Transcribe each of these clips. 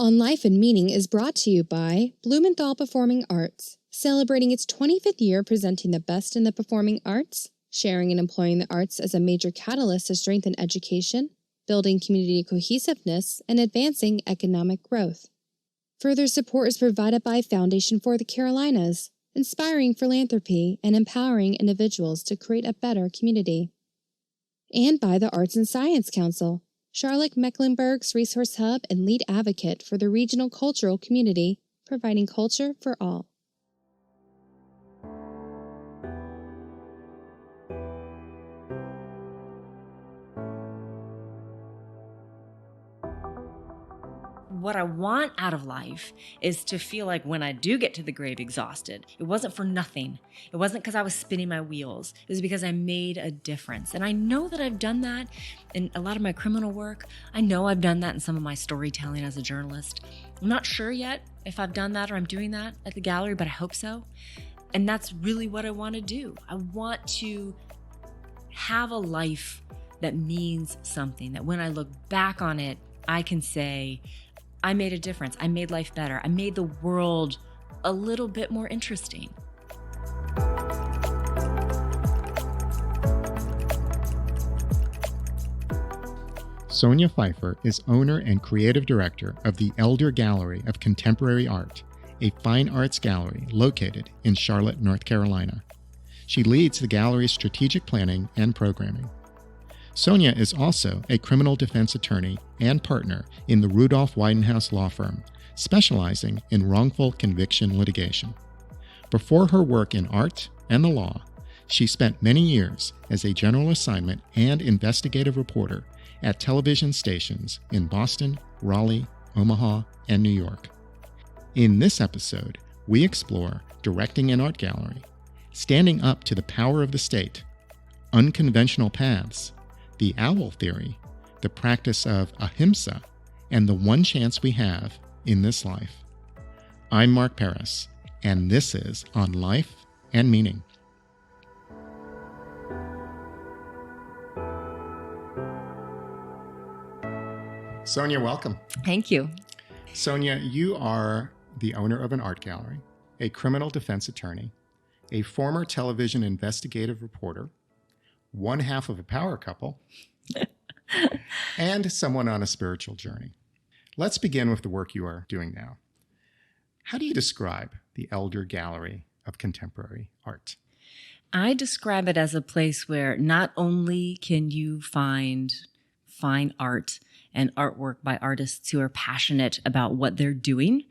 On Life and Meaning is brought to you by Blumenthal Performing Arts, celebrating its 25th year presenting the best in the performing arts, sharing and employing the arts as a major catalyst to strengthen education, building community cohesiveness, and advancing economic growth. Further support is provided by Foundation for the Carolinas, inspiring philanthropy and empowering individuals to create a better community. And by the Arts and Science Council, Charlotte-Mecklenburg's resource hub and lead advocate for the regional cultural community, providing culture for all. What I want out of life is to feel like when I do get to the grave exhausted, it wasn't for nothing. It wasn't because I was spinning my wheels. It was because I made a difference. And I know that I've done that in a lot of my criminal work. I know I've done that in some of my storytelling as a journalist. I'm not sure yet if I've done that or I'm doing that at the gallery, but I hope so. And that's really what I want to do. I want to have a life that means something, that when I look back on it, I can say, I made a difference. I made life better. I made the world a little bit more interesting. Sonya Pfeiffer is owner and creative director of the Elder Gallery of Contemporary Art, a fine arts gallery located in Charlotte, North Carolina. She leads the gallery's strategic planning and programming. Sonya is also a criminal defense attorney and partner in the Rudolph Widenhouse Law Firm, specializing in wrongful conviction litigation. Before her work in art and the law, she spent many years as a general assignment and investigative reporter at television stations in Boston, Raleigh, Omaha, and New York. In this episode, we explore directing an art gallery, standing up to the power of the state, unconventional paths, the owl theory, the practice of Ahimsa, and the one chance we have in this life. I'm Mark Paris, and this is On Life and Meaning. Sonya, welcome. Thank you. Sonya, you are the owner of an art gallery, a criminal defense attorney, a former television investigative reporter, one half of a power couple, and someone on a spiritual journey. Let's begin with the work you are doing now. How do you describe the Elder Gallery of Contemporary Art? I describe it as a place where not only can you find fine art and artwork by artists who are passionate about what they're doing,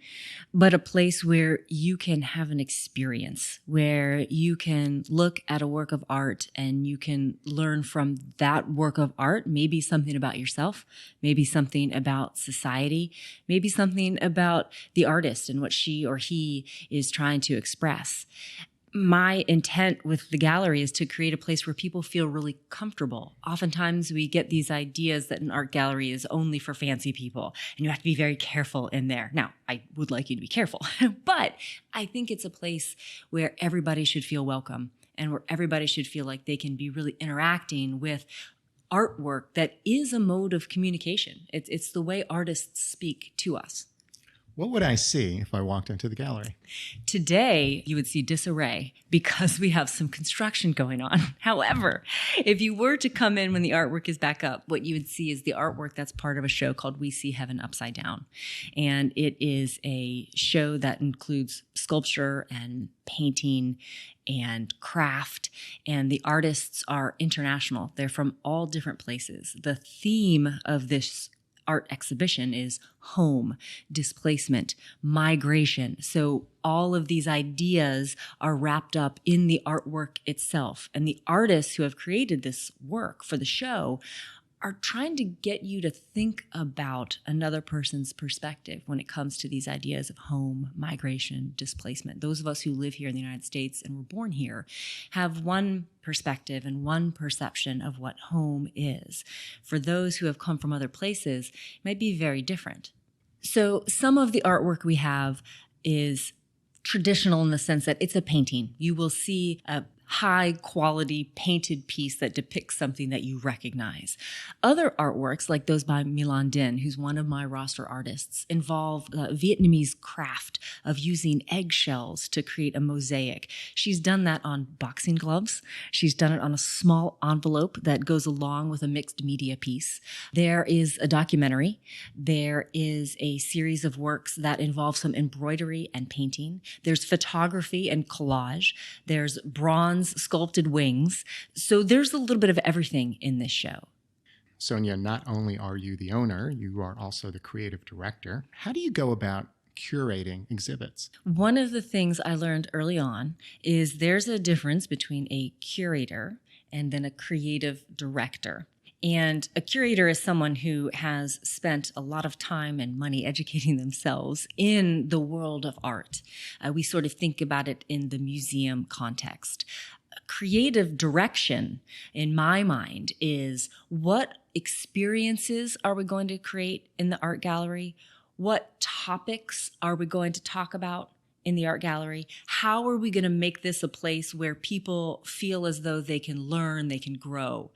but a place where you can have an experience, where you can look at a work of art and you can learn from that work of art, maybe something about yourself, maybe something about society, maybe something about the artist and what she or he is trying to express. My intent with the gallery is to create a place where people feel really comfortable. Oftentimes we get these ideas that an art gallery is only for fancy people and you have to be very careful in there. Now, I would like you to be careful, but I think it's a place where everybody should feel welcome and where everybody should feel like they can be really interacting with artwork that is a mode of communication. It's the way artists speak to us. What would I see if I walked into the gallery? Today, you would see disarray because we have some construction going on. However, if you were to come in when the artwork is back up, what you would see is the artwork that's part of a show called We See Heaven Upside Down. And it is a show that includes sculpture and painting and craft, and the artists are international. They're from all different places. The theme of this art exhibition is home, displacement, migration. So all of these ideas are wrapped up in the artwork itself. And the artists who have created this work for the show are trying to get you to think about another person's perspective when it comes to these ideas of home, migration, displacement. Those of us who live here in the United States and were born here have one perspective and one perception of what home is. For those who have come from other places, it might be very different. So some of the artwork we have is traditional in the sense that it's a painting. You will see a high quality painted piece that depicts something that you recognize. Other artworks, like those by Milan Din, who's one of my roster artists, involve Vietnamese craft of using eggshells to create a mosaic. She's done that on boxing gloves. She's done it on a small envelope that goes along with a mixed media piece. There is a documentary. There is a series of works that involve some embroidery and painting. There's photography and collage. There's bronze sculpted wings. So there's a little bit of everything in this show. Sonia, not only are you the owner, you are also the creative director. How do you go about curating exhibits? One of the things I learned early on is there's a difference between a curator and then a creative director. And a curator is someone who has spent a lot of time and money educating themselves in the world of art. We sort of think about it in the museum context. Creative direction, in my mind, is what experiences are we going to create in the art gallery? What topics are we going to talk about in the art gallery? How are we going to make this a place where people feel as though they can learn, they can grow?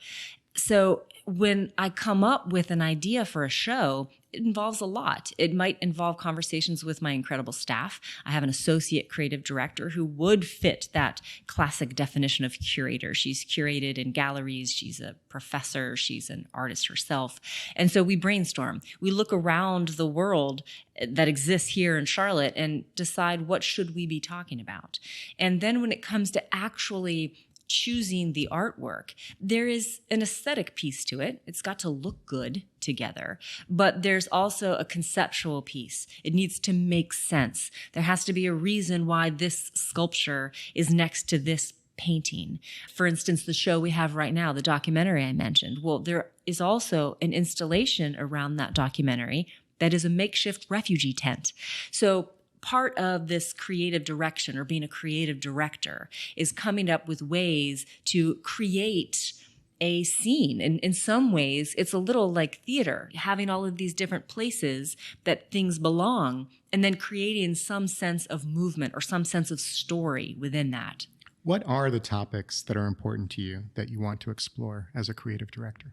So when I come up with an idea for a show, it involves a lot. It might involve conversations with my incredible staff. I have an associate creative director who would fit that classic definition of curator. She's curated in galleries. She's a professor. She's an artist herself. And so we brainstorm. We look around the world that exists here in Charlotte and decide what should we be talking about. And then when it comes to actually choosing the artwork, there is an aesthetic piece to it. It's got to look good together, but there's also a conceptual piece. It needs to make sense. There has to be a reason why this sculpture is next to this painting. For instance, the show we have right now, the documentary I mentioned, well, there is also an installation around that documentary that is a makeshift refugee tent. So part of this creative direction, or being a creative director, is coming up with ways to create a scene. And in some ways, it's a little like theater, having all of these different places that things belong, and then creating some sense of movement or some sense of story within that. What are the topics that are important to you that you want to explore as a creative director?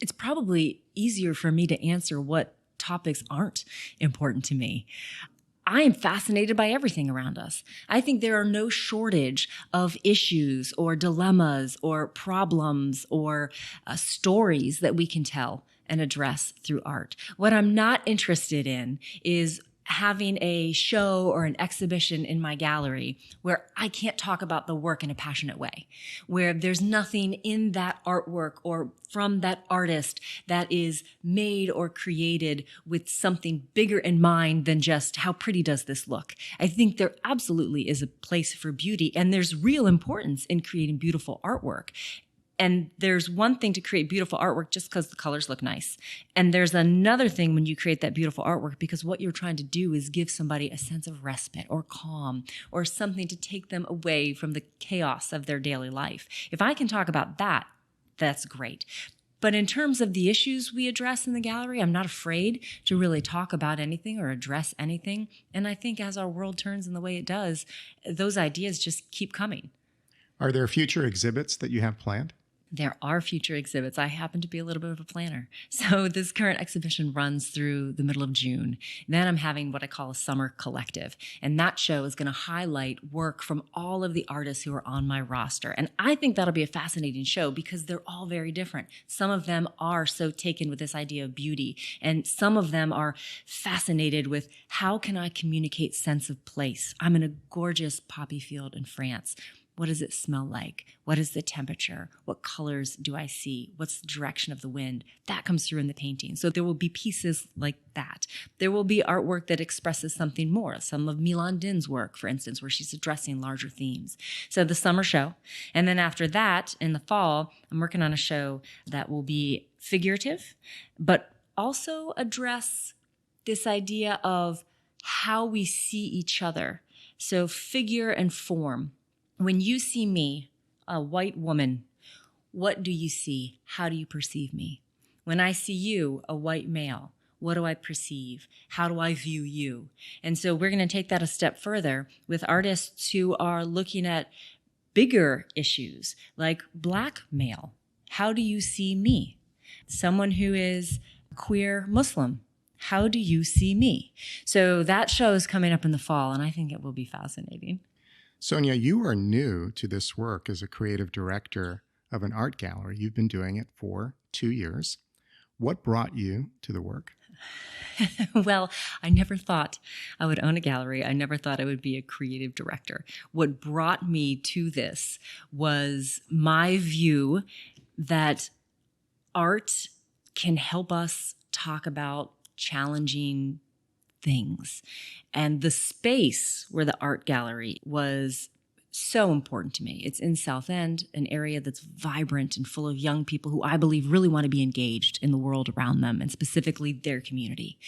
It's probably easier for me to answer what topics aren't important to me. I am fascinated by everything around us. I think there are no shortage of issues or dilemmas or problems or stories that we can tell and address through art. What I'm not interested in is having a show or an exhibition in my gallery where I can't talk about the work in a passionate way, where there's nothing in that artwork or from that artist that is made or created with something bigger in mind than just how pretty does this look. I think there absolutely is a place for beauty, and there's real importance in creating beautiful artwork. And there's one thing to create beautiful artwork just because the colors look nice. And there's another thing when you create that beautiful artwork because what you're trying to do is give somebody a sense of respite or calm or something to take them away from the chaos of their daily life. If I can talk about that, that's great. But in terms of the issues we address in the gallery, I'm not afraid to really talk about anything or address anything. And I think as our world turns in the way it does, those ideas just keep coming. Are there future exhibits that you have planned? There are future exhibits. I happen to be a little bit of a planner. So this current exhibition runs through the middle of June. Then I'm having what I call a summer collective. And that show is going to highlight work from all of the artists who are on my roster. And I think that'll be a fascinating show because they're all very different. Some of them are so taken with this idea of beauty. And some of them are fascinated with how can I communicate sense of place? I'm in a gorgeous poppy field in France. What does it smell like? What is the temperature? What colors do I see? What's the direction of the wind? That comes through in the painting. So there will be pieces like that. There will be artwork that expresses something more. Some of Milan Din's work, for instance, where she's addressing larger themes. So the summer show. And then after that, in the fall, I'm working on a show that will be figurative, but also address this idea of how we see each other. So figure and form. When you see me, a white woman, what do you see? How do you perceive me? When I see you, a white male, what do I perceive? How do I view you? And so we're going to take that a step further with artists who are looking at bigger issues like blackmail. How do you see me? Someone who is queer Muslim. How do you see me? So that show is coming up in the fall, and I think it will be fascinating. Sonia, you are new to this work as a creative director of an art gallery. You've been doing it for 2 years. What brought you to the work? Well, I never thought I would own a gallery. I never thought I would be a creative director. What brought me to this was my view that art can help us talk about challenging things. And the space where the art gallery was so important to me. It's in South End, an area that's vibrant and full of young people who I believe really want to be engaged in the world around them and specifically their community.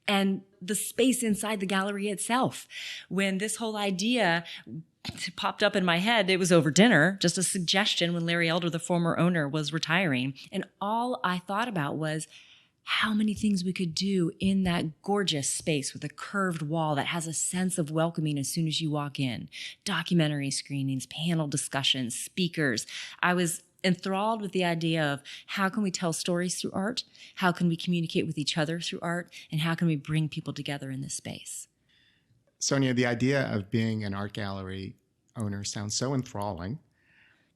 And the space inside the gallery itself. When this whole idea popped up in my head, it was over dinner, just a suggestion when Larry Elder, the former owner, was retiring. And all I thought about was how many things we could do in that gorgeous space with a curved wall that has a sense of welcoming as soon as you walk in. Documentary screenings, panel discussions, speakers. I was enthralled with the idea of how can we tell stories through art? How can we communicate with each other through art? And how can we bring people together in this space? Sonia, the idea of being an art gallery owner sounds so enthralling,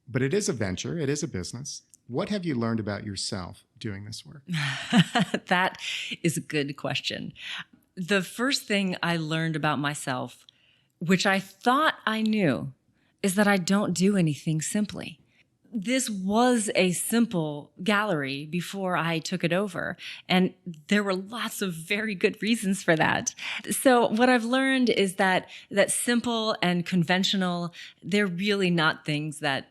but it is a venture, it is a business. What have you learned about yourself doing this work? That is a good question. The first thing I learned about myself, which I thought I knew, is that I don't do anything simply. This was a simple gallery before I took it over, and there were lots of very good reasons for that. So what I've learned is that simple and conventional, they're really not things that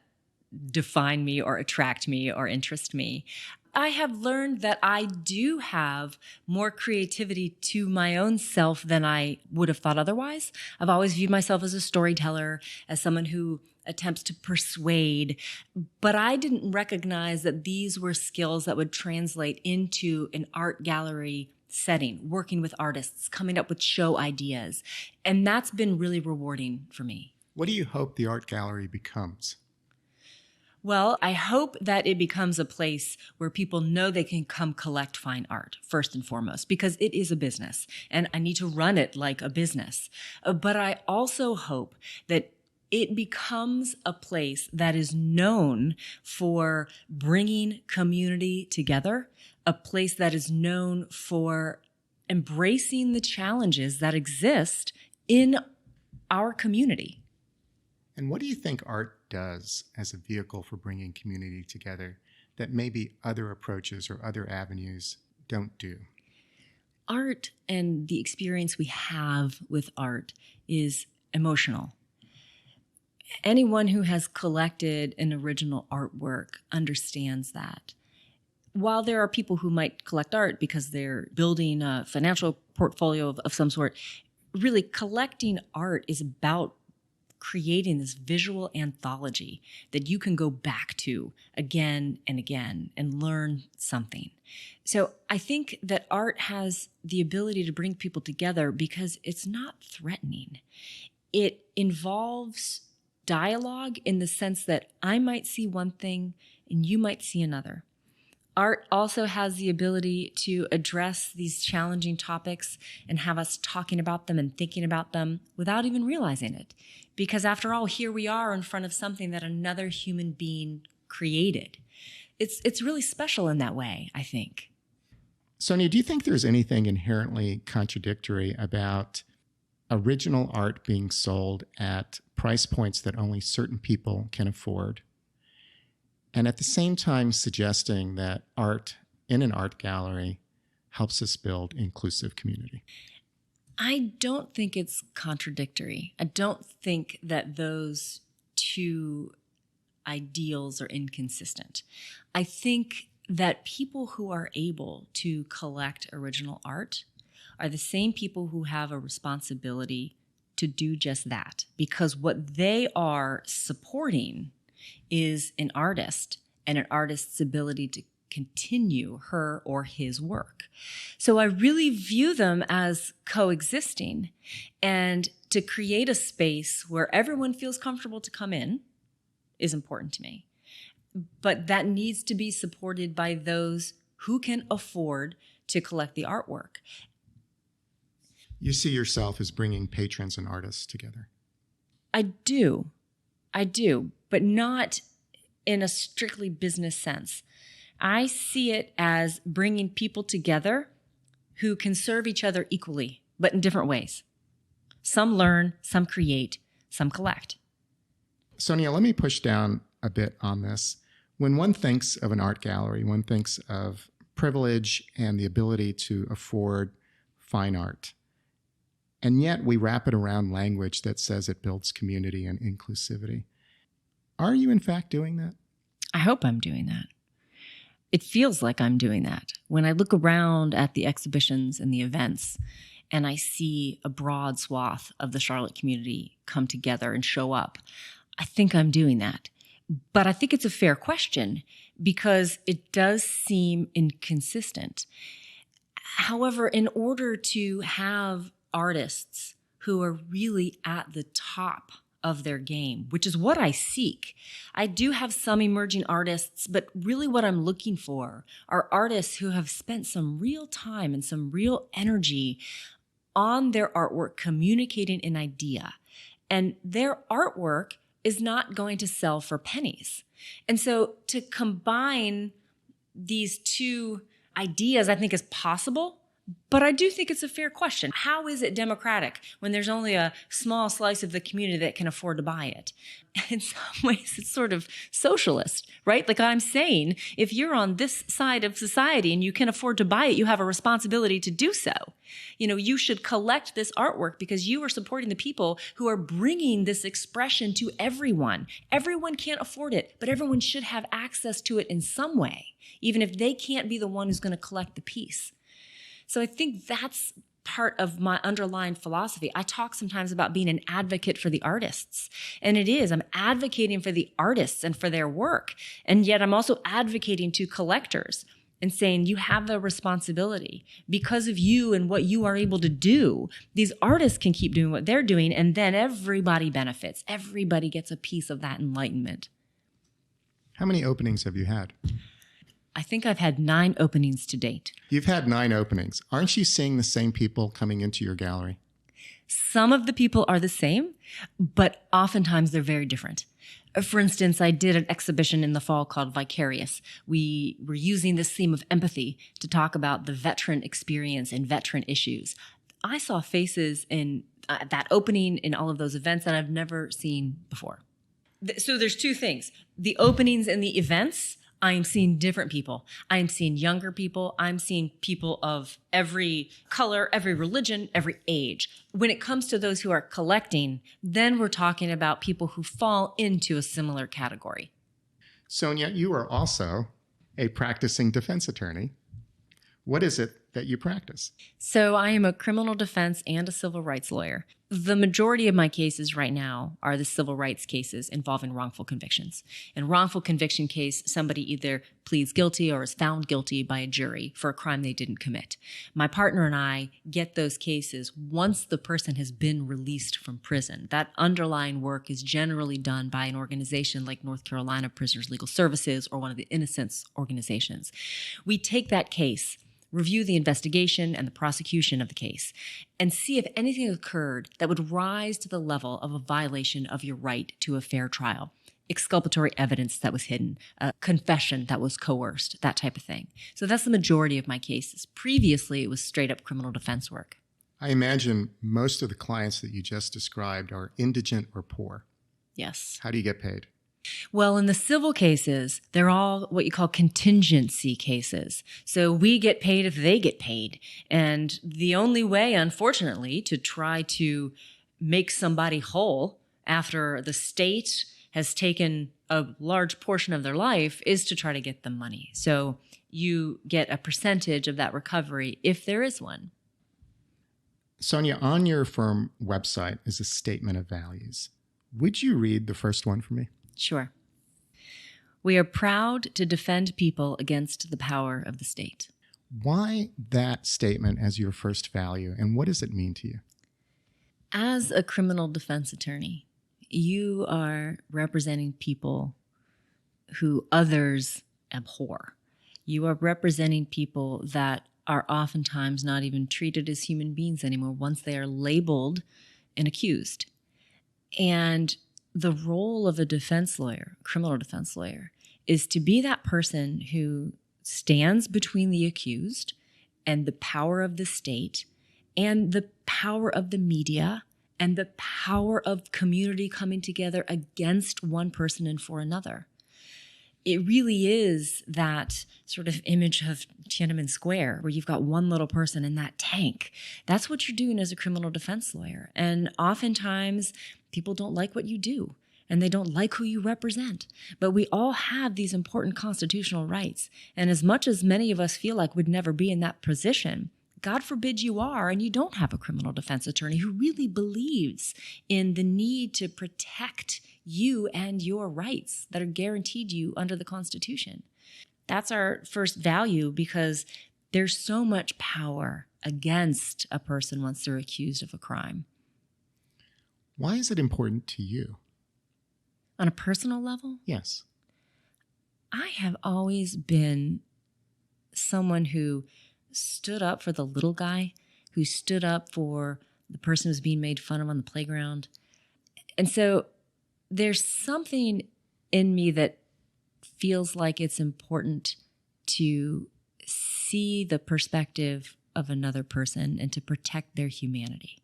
define me or attract me or interest me. I have learned that I do have more creativity to my own self than I would have thought otherwise. I've always viewed myself as a storyteller, as someone who attempts to persuade, but I didn't recognize that these were skills that would translate into an art gallery setting, working with artists, coming up with show ideas. And that's been really rewarding for me. What do you hope the art gallery becomes? Well, I hope that it becomes a place where people know they can come collect fine art, first and foremost, because it is a business and I need to run it like a business. But I also hope that it becomes a place that is known for bringing community together, a place that is known for embracing the challenges that exist in our community. And what do you think art does as a vehicle for bringing community together that maybe other approaches or other avenues don't do? Art and the experience we have with art is emotional. Anyone who has collected an original artwork understands that. While there are people who might collect art because they're building a financial portfolio of some sort, really collecting art is about creating this visual anthology that you can go back to again and again and learn something. So I think that art has the ability to bring people together because it's not threatening. It involves dialogue in the sense that I might see one thing and you might see another. Art also has the ability to address these challenging topics and have us talking about them and thinking about them without even realizing it. Because after all, here we are in front of something that another human being created. It's really special in that way, I think. Sonia, do you think there's anything inherently contradictory about original art being sold at price points that only certain people can afford, and at the same time suggesting that art in an art gallery helps us build inclusive community? I don't think it's contradictory. I don't think that those two ideals are inconsistent. I think that people who are able to collect original art are the same people who have a responsibility to do just that, because what they are supporting is an artist and an artist's ability to continue her or his work. So I really view them as coexisting, and to create a space where everyone feels comfortable to come in is important to me. But that needs to be supported by those who can afford to collect the artwork. You see yourself as bringing patrons and artists together. I do, but not in a strictly business sense. I see it as bringing people together who can serve each other equally, but in different ways. Some learn, some create, some collect. Sonia, let me push down a bit on this. When one thinks of an art gallery, one thinks of privilege and the ability to afford fine art. And yet we wrap it around language that says it builds community and inclusivity. Are you in fact doing that? I hope I'm doing that. It feels like I'm doing that. When I look around at the exhibitions and the events, and I see a broad swath of the Charlotte community come together and show up, I think I'm doing that. But I think it's a fair question because it does seem inconsistent. However, in order to have artists who are really at the top of their game, which is what I seek. I do have some emerging artists, but really what I'm looking for are artists who have spent some real time and some real energy on their artwork, communicating an idea. And their artwork is not going to sell for pennies. And so to combine these two ideas, I think is possible. But I do think it's a fair question. How is it democratic when there's only a small slice of the community that can afford to buy it? In some ways, it's sort of socialist, right? Like I'm saying, if you're on this side of society and you can afford to buy it, you have a responsibility to do so. You know, you should collect this artwork because you are supporting the people who are bringing this expression to everyone. Everyone can't afford it, but everyone should have access to it in some way, even if they can't be the one who's going to collect the piece. So I think that's part of my underlying philosophy. I talk sometimes about being an advocate for the artists, and it is. I'm advocating for the artists and for their work, and yet I'm also advocating to collectors and saying you have a responsibility. Because of you and what you are able to do, these artists can keep doing what they're doing, and then everybody benefits. Everybody gets a piece of that enlightenment. How many openings have you had? I think I've had 9 openings to date. You've had 9 openings. Aren't you seeing the same people coming into your gallery? Some of the people are the same, but oftentimes they're very different. For instance, I did an exhibition in the fall called Vicarious. We were using this theme of empathy to talk about the veteran experience and veteran issues. I saw faces in that opening in all of those events that I've never seen before. So there's 2 things. The openings and the events, I am seeing different people. I am seeing younger people. I'm seeing people of every color, every religion, every age. When it comes to those who are collecting, then we're talking about people who fall into a similar category. Sonia, you are also a practicing defense attorney. What is it that you practice? So I am a criminal defense and a civil rights lawyer. The majority of my cases right now are the civil rights cases involving wrongful convictions. In a wrongful conviction case, somebody either pleads guilty or is found guilty by a jury for a crime they didn't commit. My partner and I get those cases once the person has been released from prison. That underlying work is generally done by an organization like North Carolina Prisoners Legal Services or one of the innocence organizations. We take that case, review the investigation and the prosecution of the case, and see if anything occurred that would rise to the level of a violation of your right to a fair trial. Exculpatory evidence that was hidden, a confession that was coerced, that type of thing. So that's the majority of my cases. Previously, it was straight up criminal defense work. I imagine most of the clients that you just described are indigent or poor. Yes. How do you get paid? Well, in the civil cases, they're all what you call contingency cases. So we get paid if they get paid. And the only way, unfortunately, to try to make somebody whole after the state has taken a large portion of their life is to try to get them money. So you get a percentage of that recovery if there is one. Sonia, on your firm website is a statement of values. Would you read the first one for me? Sure. We are proud to defend people against the power of the state. Why that statement as your first value, and what does it mean to you? As a criminal defense attorney, you are representing people who others abhor. You are representing people that are oftentimes not even treated as human beings anymore once they are labeled and accused. And the role of a defense lawyer, criminal defense lawyer, is to be that person who stands between the accused and the power of the state and the power of the media and the power of community coming together against one person and for another. It really is that sort of image of Tiananmen Square where you've got one little person in that tank. That's what you're doing as a criminal defense lawyer. And oftentimes people don't like what you do and they don't like who you represent. But we all have these important constitutional rights. And as much as many of us feel like we'd never be in that position, God forbid you are, and you don't have a criminal defense attorney who really believes in the need to protect you and your rights that are guaranteed you under the Constitution. That's our first value because there's so much power against a person once they're accused of a crime. Why is it important to you? On a personal level? Yes. I have always been someone who stood up for the little guy, who stood up for the person who's being made fun of on the playground. And so there's something in me that feels like it's important to see the perspective of another person and to protect their humanity.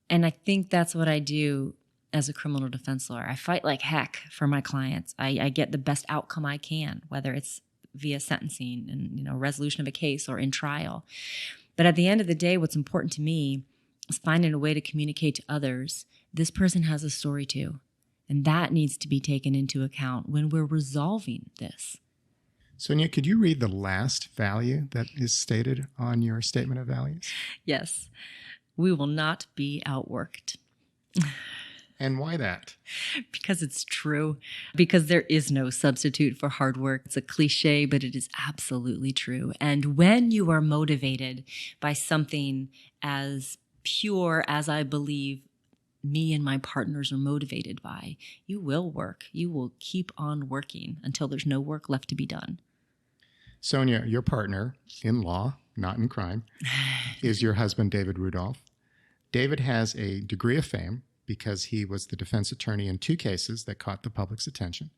And I think that's what I do as a criminal defense lawyer. I fight like heck for my clients. I get the best outcome I can, whether it's via sentencing and resolution of a case or in trial. But at the end of the day, what's important to me is finding a way to communicate to others, this person has a story too. And that needs to be taken into account when we're resolving this. Sonia, could you read the last value that is stated on your statement of values? Yes. We will not be outworked. And why that? Because it's true. Because there is no substitute for hard work. It's a cliche, but it is absolutely true. And when you are motivated by something as pure as I believe me and my partners are motivated by, you will work. You will keep on working until there's no work left to be done. Sonia, your partner in law, not in crime, is your husband, David Rudolph. David has a degree of fame because he was the defense attorney in 2 cases that caught the public's attention.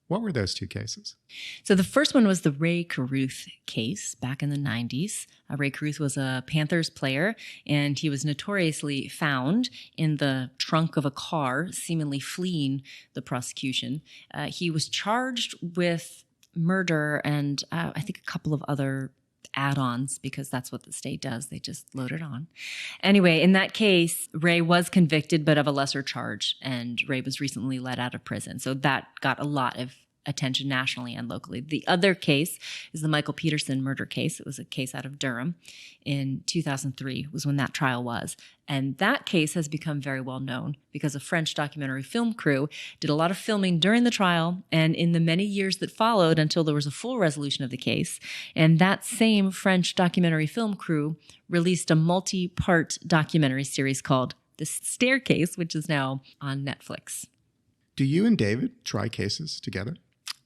What were those 2 cases? So the first one was the Ray Carruth case back in the 90s. Ray Carruth was a Panthers player, and he was notoriously found in the trunk of a car, seemingly fleeing the prosecution. He was charged with murder and I think a couple of other add-ons because that's what the state does. They just load it on. Anyway, in that case, Ray was convicted, but of a lesser charge, and Ray was recently let out of prison. So that got a lot of attention nationally and locally. The other case is the Michael Peterson murder case. It was a case out of Durham in 2003 was when that trial was. And that case has become very well known because a French documentary film crew did a lot of filming during the trial and in the many years that followed until there was a full resolution of the case. And that same French documentary film crew released a multi-part documentary series called The Staircase, which is now on Netflix. Do you and David try cases together?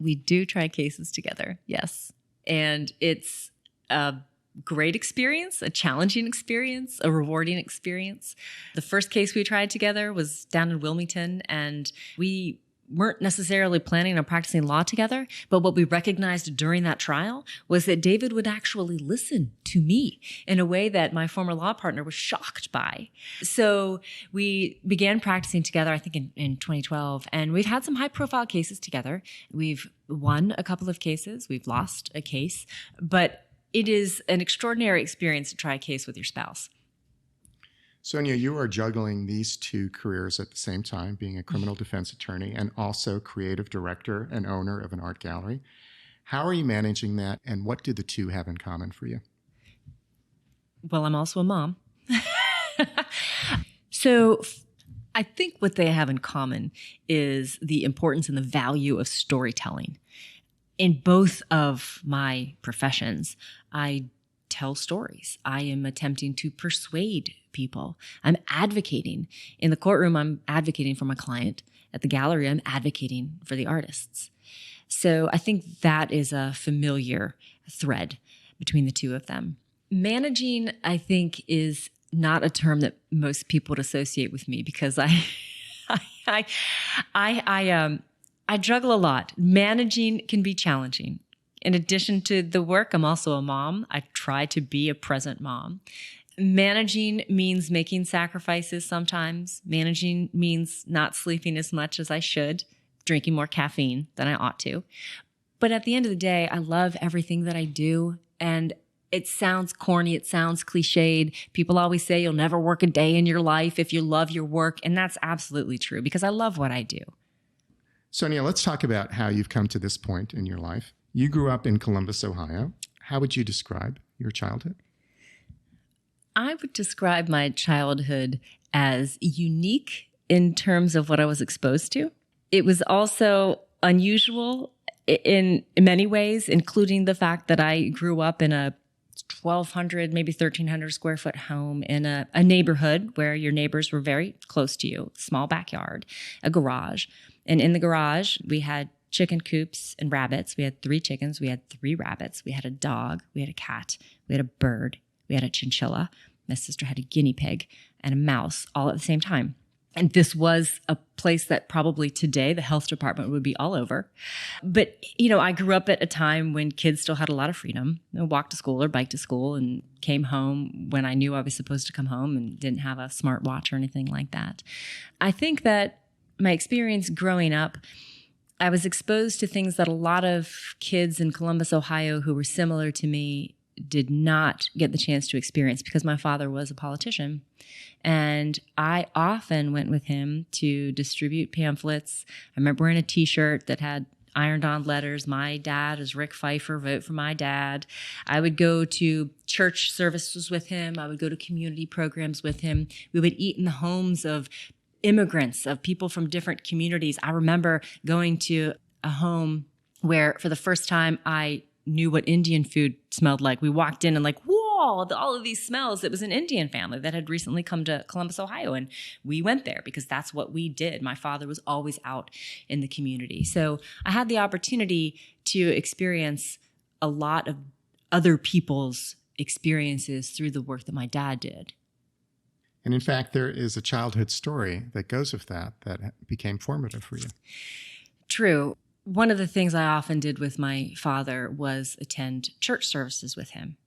We do try cases together, yes. And it's a great experience, a challenging experience, a rewarding experience. The first case we tried together was down in Wilmington, and we weren't necessarily planning on practicing law together, but what we recognized during that trial was that David would actually listen to me in a way that my former law partner was shocked by. So we began practicing together, I think in 2012, and we've had some high-profile cases together. We've won a couple of cases. We've lost a case, but it is an extraordinary experience to try a case with your spouse. Sonia, you are juggling these 2 careers at the same time, being a criminal defense attorney and also creative director and owner of an art gallery. How are you managing that, and what do the 2 have in common for you? Well, I'm also a mom. So I think what they have in common is the importance and the value of storytelling. In both of my professions, I tell stories. I am attempting to persuade people. I'm advocating. In the courtroom, I'm advocating for my client. At the gallery, I'm advocating for the artists. So I think that is a familiar thread between the two of them. Managing, I think, is not a term that most people would associate with me because I juggle a lot. Managing can be challenging. In addition to the work, I'm also a mom. I try to be a present mom. Managing means making sacrifices sometimes. Managing means not sleeping as much as I should, drinking more caffeine than I ought to. But at the end of the day, I love everything that I do. And it sounds corny. It sounds cliched. People always say you'll never work a day in your life if you love your work. And that's absolutely true because I love what I do. Sonia, let's talk about how you've come to this point in your life. You grew up in Columbus, Ohio. How would you describe your childhood? I would describe my childhood as unique in terms of what I was exposed to. It was also unusual in many ways, including the fact that I grew up in a 1,200, maybe 1,300 square foot home in a neighborhood where your neighbors were very close to you, small backyard, a garage. And in the garage, we had chicken coops and rabbits. We had 3 chickens. We had 3 rabbits. We had a dog. We had a cat. We had a bird. We had a chinchilla. My sister had a guinea pig and a mouse all at the same time. And this was a place that probably today the health department would be all over. But, I grew up at a time when kids still had a lot of freedom. Walked to school or biked to school and came home when I knew I was supposed to come home and didn't have a smartwatch or anything like that. I think that my experience growing up, I was exposed to things that a lot of kids in Columbus, Ohio, who were similar to me did not get the chance to experience because my father was a politician. And I often went with him to distribute pamphlets. I remember wearing a T-shirt that had ironed on letters, "My dad is Rick Pfeiffer, vote for my dad." I would go to church services with him. I would go to community programs with him. We would eat in the homes of immigrants, of people from different communities. I remember going to a home where for the first time I knew what Indian food smelled like. We walked in and whoa, all of these smells. It was an Indian family that had recently come to Columbus, Ohio. And we went there because that's what we did. My father was always out in the community. So I had the opportunity to experience a lot of other people's experiences through the work that my dad did. And in fact, there is a childhood story that goes with that became formative for you. True. One of the things I often did with my father was attend church services with him.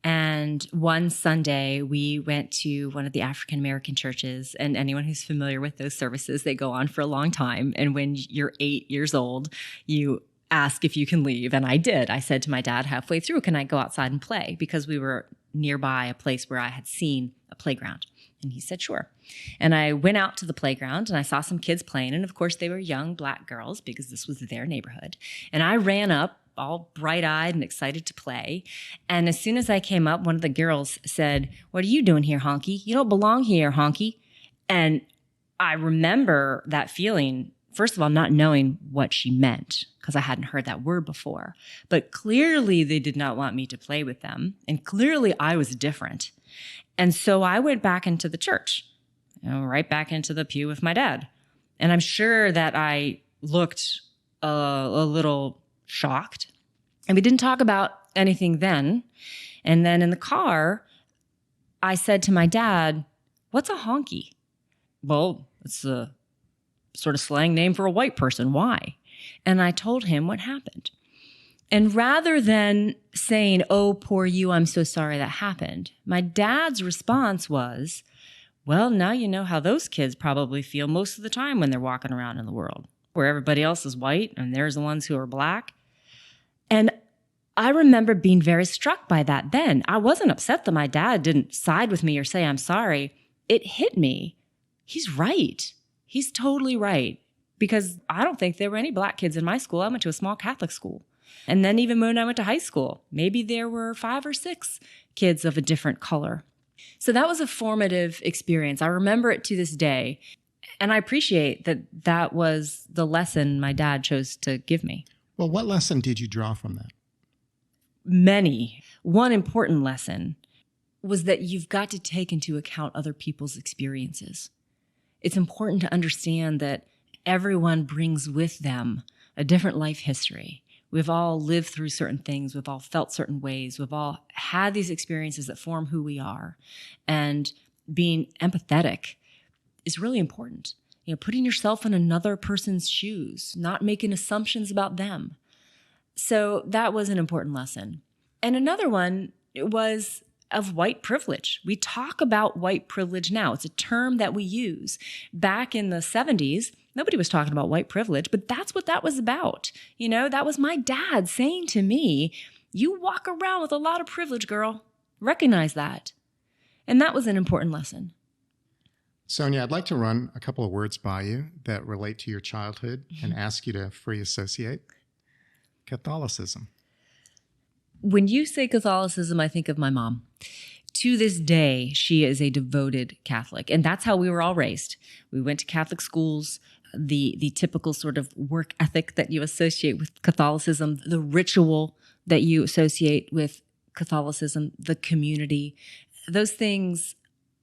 And one Sunday, we went to one of the African-American churches. And anyone who's familiar with those services, they go on for a long time. And when you're 8 years old, you ask if you can leave. And I did. I said to my dad halfway through, "Can I go outside and play?" Because we were nearby a place where I had seen a playground. And he said, "Sure." And I went out to the playground and I saw some kids playing. And of course, they were young Black girls because this was their neighborhood. And I ran up all bright-eyed and excited to play. And as soon as I came up, one of the girls said, "What are you doing here, honky? You don't belong here, honky." And I remember that feeling, first of all, not knowing what she meant because I hadn't heard that word before. But clearly they did not want me to play with them. And clearly I was different. And so I went back into the church, right back into the pew with my dad. And I'm sure that I looked a little shocked. And we didn't talk about anything then. And then in the car, I said to my dad, "What's a honky?" "Well, it's a sort of slang name for a white person. Why?" And I told him what happened. And rather than saying, "Oh, poor you, I'm so sorry that happened," my dad's response was, "Well, now you know how those kids probably feel most of the time when they're walking around in the world, where everybody else is white and there's the ones who are Black." And I remember being very struck by that then. I wasn't upset that my dad didn't side with me or say, "I'm sorry." It hit me. He's right. He's totally right. Because I don't think there were any Black kids in my school. I went to a small Catholic school. And then even when I went to high school, maybe there were 5 or 6 kids of a different color. So that was a formative experience. I remember it to this day. And I appreciate that that was the lesson my dad chose to give me. Well, what lesson did you draw from that? Many. one important lesson was that you've got to take into account other people's experiences. It's important to understand that everyone brings with them a different life history. We've all lived through certain things. We've all felt certain ways. We've all had these experiences that form who we are. And being empathetic is really important. Putting yourself in another person's shoes, not making assumptions about them. So that was an important lesson. And another one was of white privilege. We talk about white privilege now. It's a term that we use. Back in the 70s, nobody was talking about white privilege, but that's what that was about. That was my dad saying to me, you walk around with a lot of privilege, girl. Recognize that. And that was an important lesson. Sonia, I'd like to run a couple of words by you that relate to your childhood and ask you to free associate. Catholicism. When you say Catholicism, I think of my mom. To this day, she is a devoted Catholic, and that's how we were all raised. We went to Catholic schools. The typical sort of work ethic that you associate with Catholicism, the ritual that you associate with Catholicism, the community, those things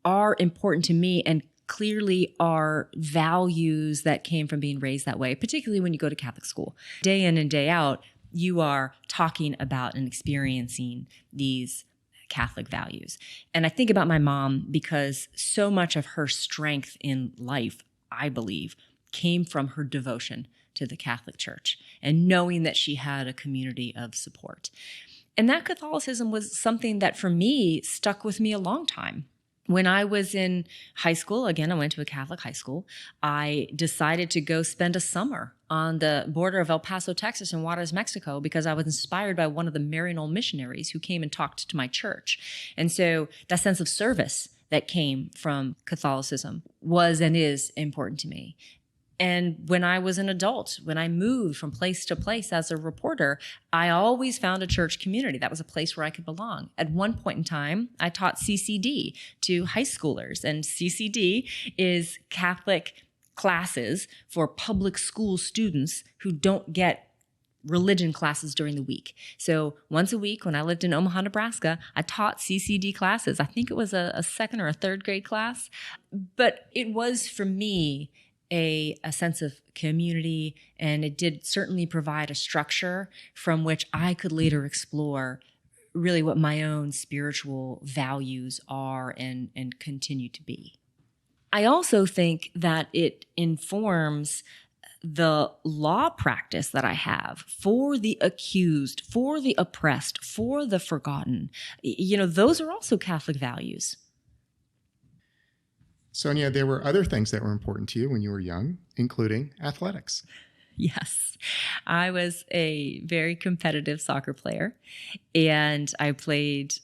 are important to me and clearly are values that came from being raised that way, particularly when you go to Catholic school. Day in and day out, you are talking about and experiencing these Catholic values. And I think about my mom because so much of her strength in life, I believe, came from her devotion to the Catholic Church and knowing that she had a community of support. And that Catholicism was something that for me stuck with me a long time. When I was in high school, again, I went to a Catholic high school, I decided to go spend a summer on the border of El Paso, Texas and Juarez, Mexico, because I was inspired by one of the Maryknoll missionaries who came and talked to my church. And so that sense of service that came from Catholicism was and is important to me. And when I was an adult, when I moved from place to place as a reporter, I always found a church community. That was a place where I could belong. At one point in time, I taught CCD to high schoolers, and CCD is Catholic classes for public school students who don't get religion classes during the week. So once a week when I lived in Omaha, Nebraska, I taught CCD classes. I think it was a second or a third grade class, but it was for me a sense of community, and it did certainly provide a structure from which I could later explore really what my own spiritual values are and continue to be. I also think that it informs the law practice that I have for the accused, for the oppressed, for the forgotten. Those are also Catholic values. Sonia, there were other things that were important to you when you were young, including athletics. Yes, I was a very competitive soccer player, and I played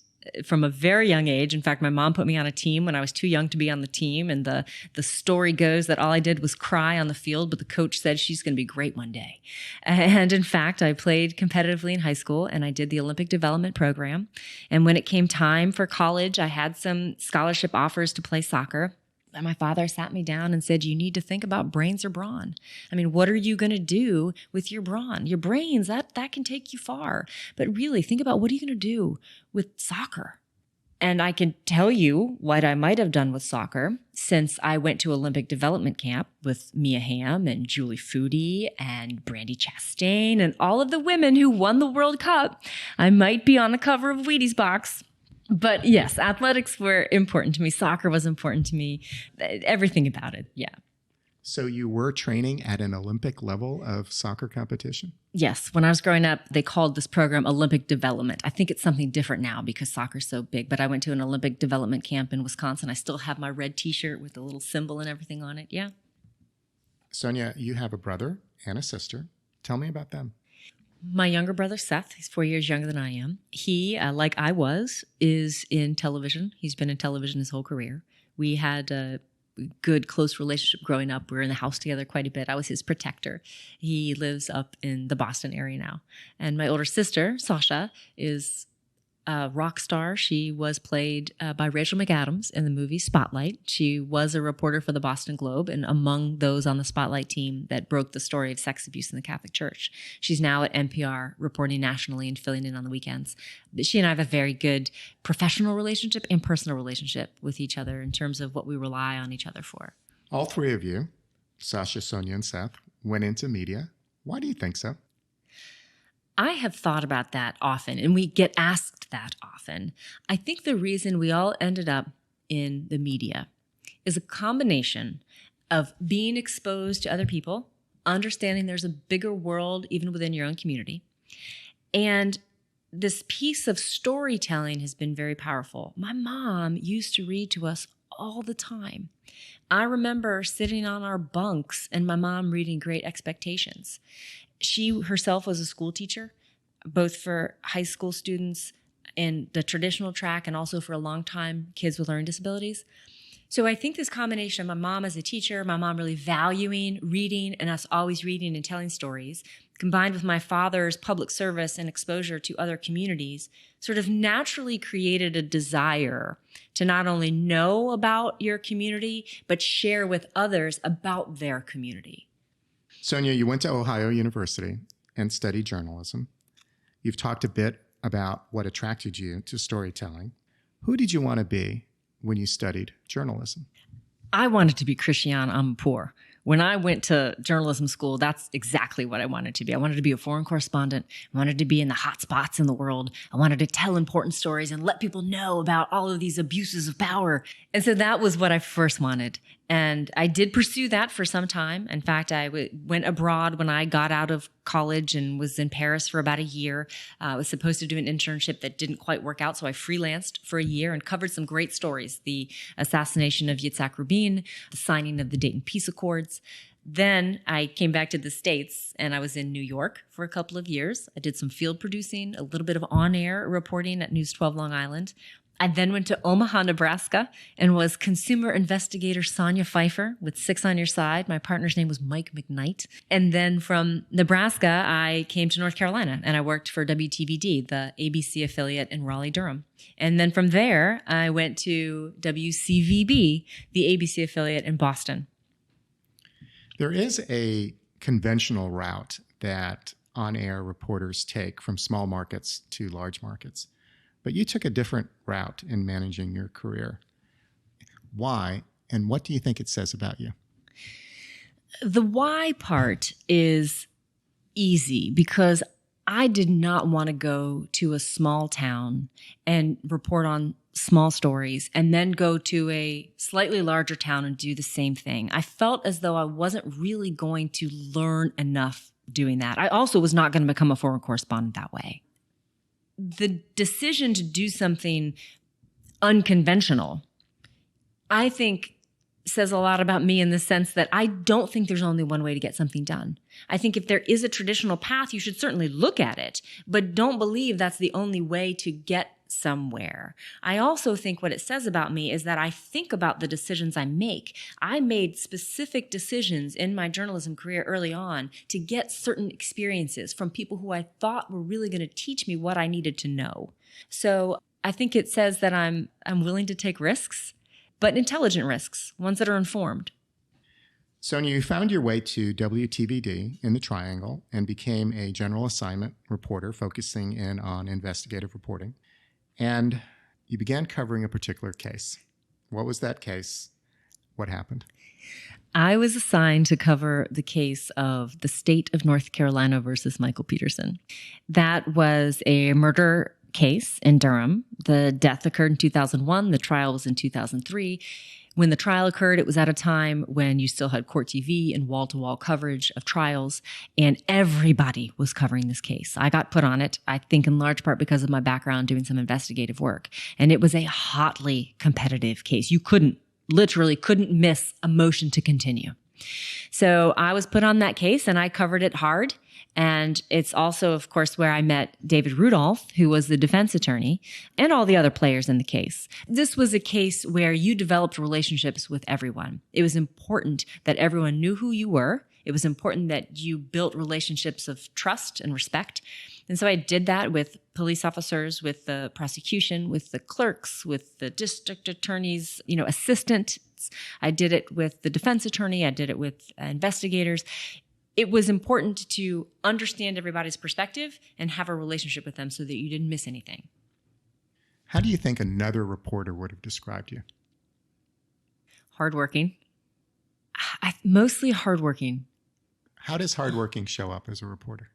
from a very young age. In fact, my mom put me on a team when I was too young to be on the team, and the story goes that all I did was cry on the field, but the coach said she's going to be great one day. And in fact, I played competitively in high school, and I did the Olympic development program. And when it came time for college, I had some scholarship offers to play soccer. And my father sat me down and said, you need to think about brains or brawn. I mean, what are you going to do with your brawn? Your brains, that can take you far. But really, think about what are you going to do with soccer? And I can tell you what I might have done with soccer since I went to Olympic development camp with Mia Hamm and Julie Foodie and Brandi Chastain and all of the women who won the World Cup. I might be on the cover of Wheaties box. But yes, athletics were important to me. Soccer was important to me. Everything about it, yeah. So you were training at an Olympic level of soccer competition? Yes. When I was growing up, they called this program Olympic Development. I think it's something different now because soccer's so big. But I went to an Olympic Development camp in Wisconsin. I still have my red T-shirt with the little symbol and everything on it, yeah. Sonia, you have a brother and a sister. Tell me about them. My younger brother, Seth, he's 4 years younger than I am. He, like I was, is in television. He's been in television his whole career. We had a good, close relationship growing up. We were in the house together quite a bit. I was his protector. He lives up in the Boston area now. And my older sister, Sasha, is a rock star. She was played by Rachel McAdams in the movie Spotlight. She was a reporter for the Boston Globe and among those on the Spotlight team that broke the story of sex abuse in the Catholic Church. She's now at NPR reporting nationally and filling in on the weekends. But she and I have a very good professional relationship and personal relationship with each other in terms of what we rely on each other for. All three of you, Sasha, Sonia, and Seth, went into media. Why do you think so? I have thought about that often, and we get asked that often. I think the reason we all ended up in the media is a combination of being exposed to other people, understanding there's a bigger world even within your own community, and this piece of storytelling has been very powerful. My mom used to read to us all the time. I remember sitting on our bunks and my mom reading Great Expectations. She herself was a school teacher, both for high school students in the traditional track and also for a long time kids with learning disabilities. So I think this combination of my mom as a teacher, my mom really valuing reading and us always reading and telling stories, combined with my father's public service and exposure to other communities, sort of naturally created a desire to not only know about your community, but share with others about their community. Sonia, you went to Ohio University and studied journalism. You've talked a bit about what attracted you to storytelling. Who did you want to be when you studied journalism? I wanted to be Christiane Amanpour. When I went to journalism school, that's exactly what I wanted to be. I wanted to be a foreign correspondent. I wanted to be in the hot spots in the world. I wanted to tell important stories and let people know about all of these abuses of power. And so that was what I first wanted. And I did pursue that for some time. In fact, I went abroad when I got out of college and was in Paris for about a year. I was supposed to do an internship that didn't quite work out, so I freelanced for a year and covered some great stories. The assassination of Yitzhak Rabin, the signing of the Dayton Peace Accords. Then I came back to the States and I was in New York for a couple of years. I did some field producing, a little bit of on-air reporting at News 12 Long Island. I then went to Omaha, Nebraska, and was consumer investigator Sonya Pfeiffer with Six on Your Side. My partner's name was Mike McKnight. And then from Nebraska, I came to North Carolina, and I worked for WTVD, the ABC affiliate in Raleigh, Durham. And then from there, I went to WCVB, the ABC affiliate in Boston. There is a conventional route that on-air reporters take from small markets to large markets. But you took a different route in managing your career. Why, and what do you think it says about you? The why part is easy because I did not want to go to a small town and report on small stories and then go to a slightly larger town and do the same thing. I felt as though I wasn't really going to learn enough doing that. I also was not going to become a foreign correspondent that way. The decision to do something unconventional, I think, says a lot about me in the sense that I don't think there's only one way to get something done. I think if there is a traditional path, you should certainly look at it, but don't believe that's the only way to get somewhere. I also think what it says about me is that I think about the decisions I make. I made specific decisions in my journalism career early on to get certain experiences from people who I thought were really going to teach me what I needed to know. So I think it says that I'm willing to take risks, but intelligent risks, ones that are informed. Sonia, you found your way to WTVD in the Triangle and became a general assignment reporter focusing in on investigative reporting. And you began covering a particular case. What was that case? What happened? I was assigned to cover the case of the state of North Carolina versus Michael Peterson. That was a murder case in Durham. The death occurred in 2001. The trial was in 2003. When the trial occurred, it was at a time when you still had court TV and wall-to-wall coverage of trials, and everybody was covering this case. I got put on it, I think in large part because of my background doing some investigative work, and it was a hotly competitive case. You literally couldn't miss a motion to continue. So I was put on that case, and I covered it hard. And it's also, of course, where I met David Rudolph, who was the defense attorney, and all the other players in the case. This was a case where you developed relationships with everyone. It was important that everyone knew who you were. It was important that you built relationships of trust and respect. And so I did that with police officers, with the prosecution, with the clerks, with the district attorney's, assistants. I did it with the defense attorney. I did it with investigators. It was important to understand everybody's perspective and have a relationship with them so that you didn't miss anything. How do you think another reporter would have described you? Hardworking. Mostly hardworking. How does hardworking show up as a reporter?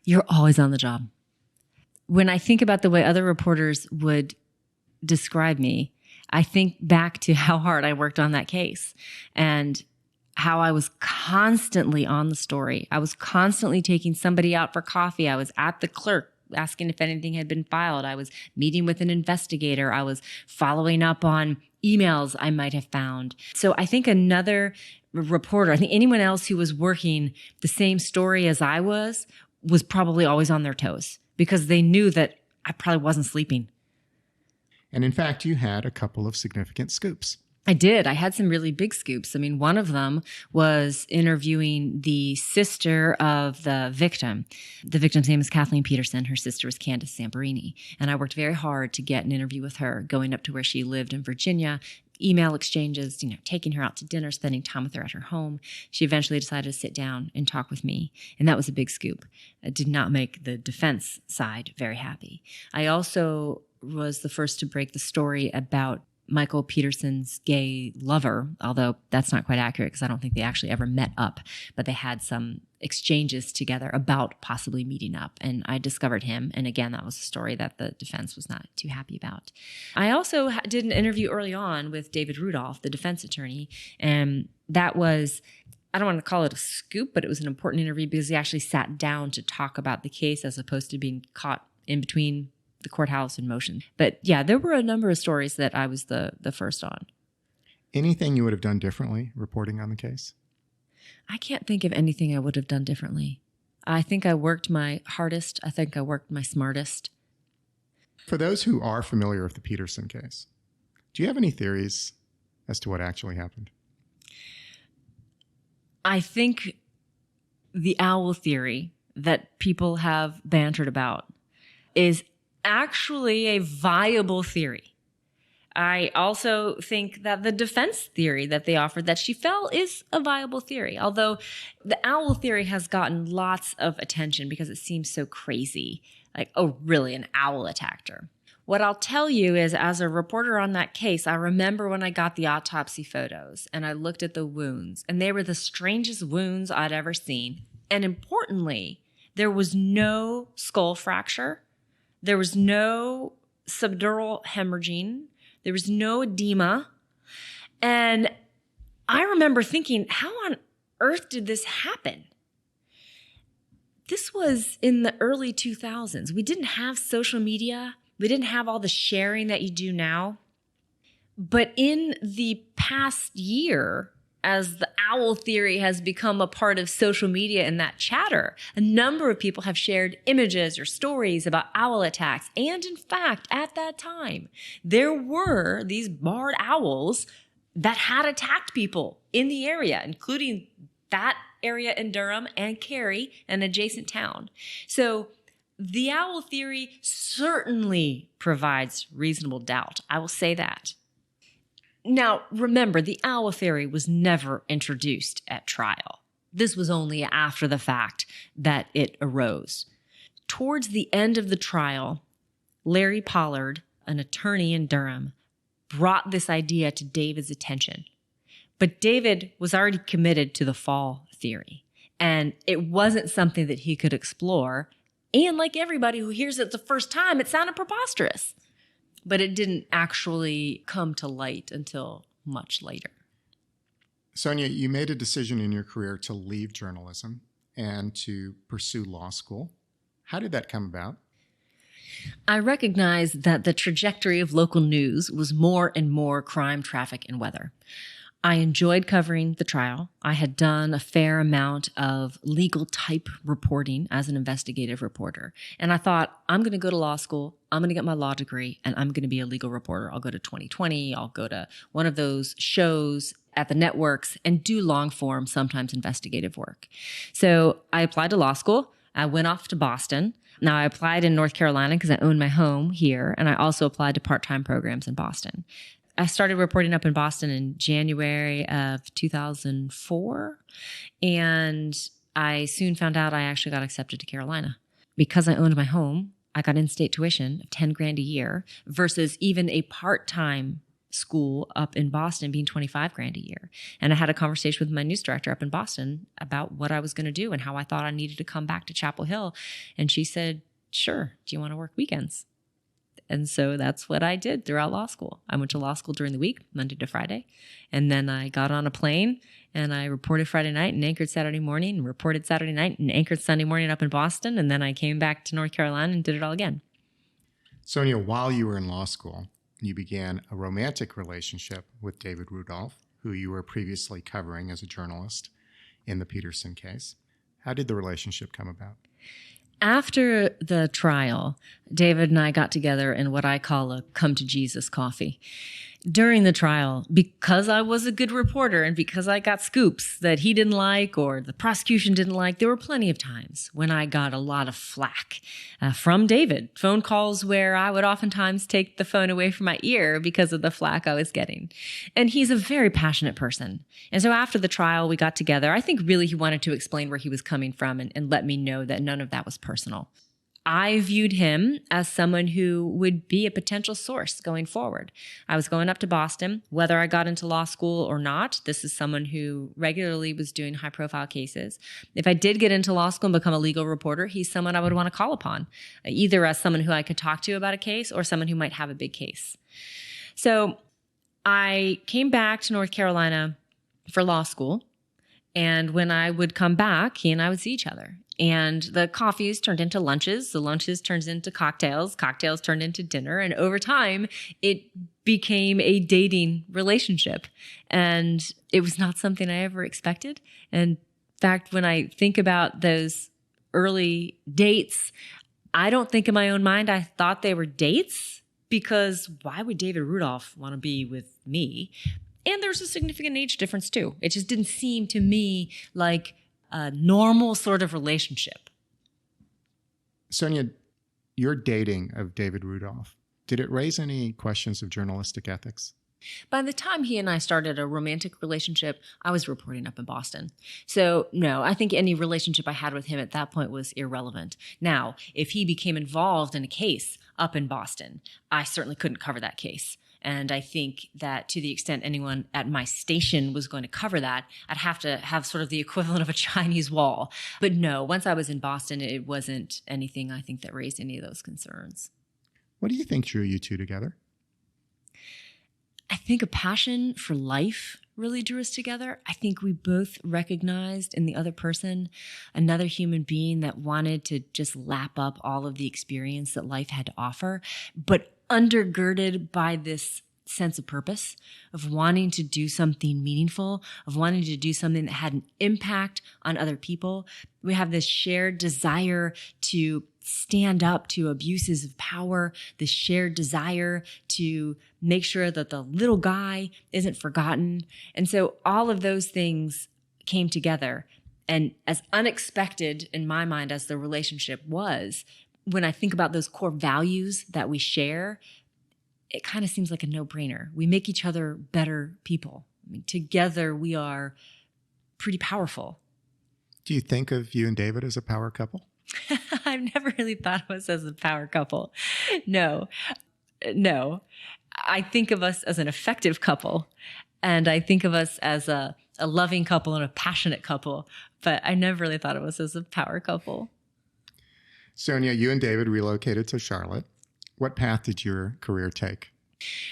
You're always on the job. When I think about the way other reporters would describe me, I think back to how hard I worked on that case and how I was constantly on the story. I was constantly taking somebody out for coffee. I was at the clerk asking if anything had been filed. I was meeting with an investigator. I was following up on emails I might have found. So I think another reporter, I think anyone else who was working the same story as I was probably always on their toes because they knew that I probably wasn't sleeping. And in fact, you had a couple of significant scoops. I did. I had some really big scoops. I mean, one of them was interviewing the sister of the victim. The victim's name is Kathleen Peterson. Her sister was Candace Samperini. And I worked very hard to get an interview with her, going up to where she lived in Virginia, email exchanges, taking her out to dinner, spending time with her at her home. She eventually decided to sit down and talk with me. And that was a big scoop. It did not make the defense side very happy. I also was the first to break the story about Michael Peterson's gay lover, although that's not quite accurate because I don't think they actually ever met up, but they had some exchanges together about possibly meeting up. And I discovered him. And again, that was a story that the defense was not too happy about. I also did an interview early on with David Rudolph, the defense attorney. And that was, I don't want to call it a scoop, but it was an important interview because he actually sat down to talk about the case as opposed to being caught in between the courthouse in motion. But yeah, there were a number of stories that I was the first on. Anything you would have done differently reporting on the case? I can't think of anything I would have done differently. I think I worked my hardest. I think I worked my smartest. For those who are familiar with the Peterson case, do you have any theories as to what actually happened? I think the owl theory that people have bantered about is actually a viable theory. I also think that the defense theory that they offered that she fell is a viable theory, although the owl theory has gotten lots of attention because it seems so crazy. Like, oh, really, an owl attacked her. What I'll tell you is, as a reporter on that case, I remember when I got the autopsy photos and I looked at the wounds, and they were the strangest wounds I'd ever seen. And importantly, there was no skull fracture. There was no subdural hemorrhaging. There was no edema. And I remember thinking, how on earth did this happen? This was in the early 2000s. We didn't have social media. We didn't have all the sharing that you do now. But in the past year, as the owl theory has become a part of social media and that chatter, a number of people have shared images or stories about owl attacks. And in fact, at that time, there were these barred owls that had attacked people in the area, including that area in Durham and Cary, an adjacent town. So the owl theory certainly provides reasonable doubt. I will say that. Now, remember, the owl theory was never introduced at trial. This was only after the fact that it arose. Towards the end of the trial, Larry Pollard, an attorney in Durham, brought this idea to David's attention. But David was already committed to the fall theory, and it wasn't something that he could explore. And like everybody who hears it the first time, it sounded preposterous. But it didn't actually come to light until much later. Sonia, you made a decision in your career to leave journalism and to pursue law school. How did that come about? I recognized that the trajectory of local news was more and more crime, traffic, and weather. I enjoyed covering the trial. I had done a fair amount of legal type reporting as an investigative reporter. And I thought, I'm going to go to law school. I'm going to get my law degree and I'm going to be a legal reporter. I'll go to 2020. I'll go to one of those shows at the networks and do long form, sometimes investigative work. So I applied to law school. I went off to Boston. Now, I applied in North Carolina because I owned my home here, and I also applied to part-time programs in Boston. I started reporting up in Boston in January of 2004, and I soon found out I actually got accepted to Carolina. Because I owned my home, I got in-state tuition of $10,000 a year versus even a part-time school up in Boston being $25,000 a year. And I had a conversation with my news director up in Boston about what I was going to do and how I thought I needed to come back to Chapel Hill. And she said, sure, do you want to work weekends? And so that's what I did throughout law school. I went to law school during the week, Monday to Friday. And then I got on a plane and I reported Friday night and anchored Saturday morning and reported Saturday night and anchored Sunday morning up in Boston. And then I came back to North Carolina and did it all again. Sonia, while you were in law school, you began a romantic relationship with David Rudolph, who you were previously covering as a journalist in the Peterson case. How did the relationship come about? After the trial, David and I got together in what I call a come to Jesus coffee. During the trial, because I was a good reporter and because I got scoops that he didn't like or the prosecution didn't like, there were plenty of times when I got a lot of flack from David. Phone calls where I would oftentimes take the phone away from my ear because of the flack I was getting. And he's a very passionate person. And so after the trial, we got together. I think really he wanted to explain where he was coming from and let me know that none of that was personal. I viewed him as someone who would be a potential source going forward. I was going up to Boston, whether I got into law school or not. This is someone who regularly was doing high-profile cases. If I did get into law school and become a legal reporter, he's someone I would want to call upon, either as someone who I could talk to about a case or someone who might have a big case. So I came back to North Carolina for law school. And when I would come back, he and I would see each other. And the coffees turned into lunches. The lunches turned into cocktails. Cocktails turned into dinner. And over time, it became a dating relationship. And it was not something I ever expected. And in fact, when I think about those early dates, I don't think in my own mind I thought they were dates, because why would David Rudolph want to be with me? And there's a significant age difference too. It just didn't seem to me like a normal sort of relationship. Sonia, your dating of David Rudolph, did it raise any questions of journalistic ethics? By the time he and I started a romantic relationship, I was reporting up in Boston. So no, I think any relationship I had with him at that point was irrelevant. Now, if he became involved in a case up in Boston, I certainly couldn't cover that case. And I think that to the extent anyone at my station was going to cover that, I'd have to have sort of the equivalent of a Chinese wall. But no, once I was in Boston, it wasn't anything I think that raised any of those concerns. What do you think drew you two together? I think a passion for life really drew us together. I think we both recognized in the other person another human being that wanted to just lap up all of the experience that life had to offer, but undergirded by this sense of purpose, of wanting to do something meaningful, of wanting to do something that had an impact on other people. We have this shared desire to stand up to abuses of power, this shared desire to make sure that the little guy isn't forgotten. And so all of those things came together. And as unexpected in my mind as the relationship was, when I think about those core values that we share, it kind of seems like a no-brainer. We make each other better people. I mean, together we are pretty powerful. Do you think of you and David as a power couple? I've never really thought of us as a power couple. No. I think of us as an effective couple, and I think of us as a loving couple and a passionate couple, but I never really thought of us as a power couple. Sonia, you and David relocated to Charlotte. What path did your career take?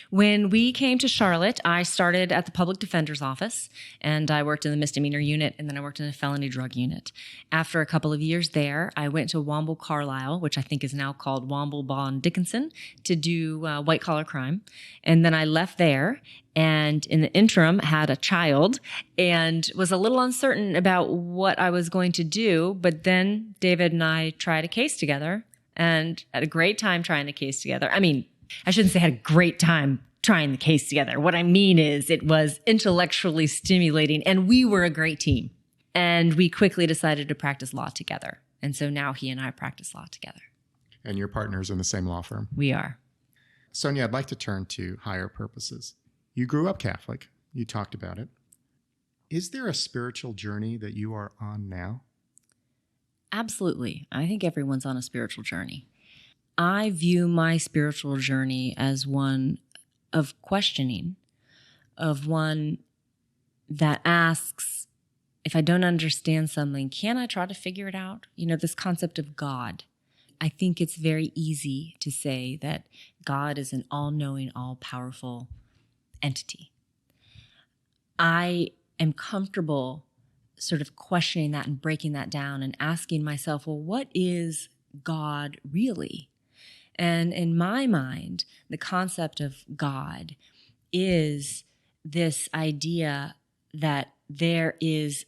When we came to Charlotte, I started at the public defender's office, and I worked in the misdemeanor unit, and then I worked in the felony drug unit. After a couple of years there, I went to Womble Carlisle, which I think is now called Womble Bond Dickinson, to do white-collar crime. And then I left there, and in the interim had a child and was a little uncertain about what I was going to do. But then David and I tried a case together and had a great time trying the case together. I mean, I shouldn't say had a great time trying the case together. What I mean is it was intellectually stimulating, and we were a great team. And we quickly decided to practice law together. And so now he and I practice law together. and your partner's in the same law firm. We are. Sonia, I'd like to turn to higher purposes. You grew up Catholic. You talked about it. Is there a spiritual journey that you are on now? Absolutely. I think everyone's on a spiritual journey. I view my spiritual journey as one of questioning, of one that asks, if I don't understand something, can I try to figure it out? This concept of God. I think it's very easy to say that God is an all-knowing, all-powerful entity. I am comfortable sort of questioning that and breaking that down and asking myself, well, what is God really? And in my mind, the concept of God is this idea that there is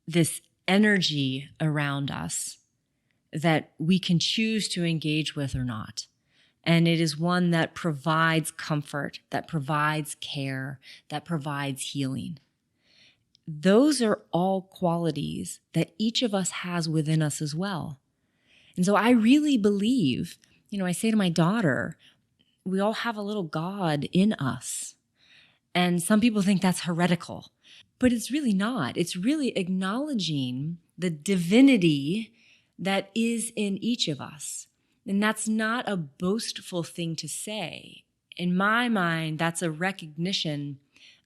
this energy around us that we can choose to engage with or not. And it is one that provides comfort, that provides care, that provides healing. Those are all qualities that each of us has within us as well. And so I really believe, I say to my daughter, we all have a little God in us. And some people think that's heretical, but it's really not. It's really acknowledging the divinity that is in each of us. And that's not a boastful thing to say. In my mind, that's a recognition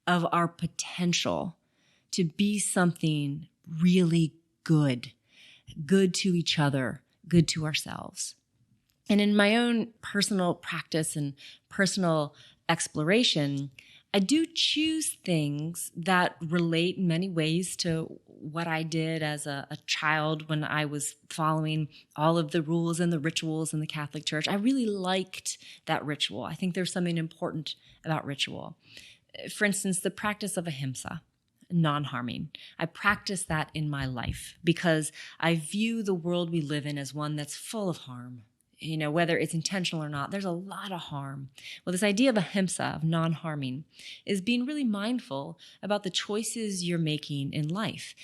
of our potential to be something really good to each other, good to ourselves. And in my own personal practice and personal exploration, I do choose things that relate in many ways to what I did as a child when I was following all of the rules and the rituals in the Catholic Church. I really liked that ritual. I think there's something important about ritual. For instance, the practice of Ahimsa, non-harming. I practice that in my life because I view the world we live in as one that's full of harm. Whether it's intentional or not, there's a lot of harm. Well, this idea of ahimsa, of non-harming, is being really mindful about the choices you're making in life.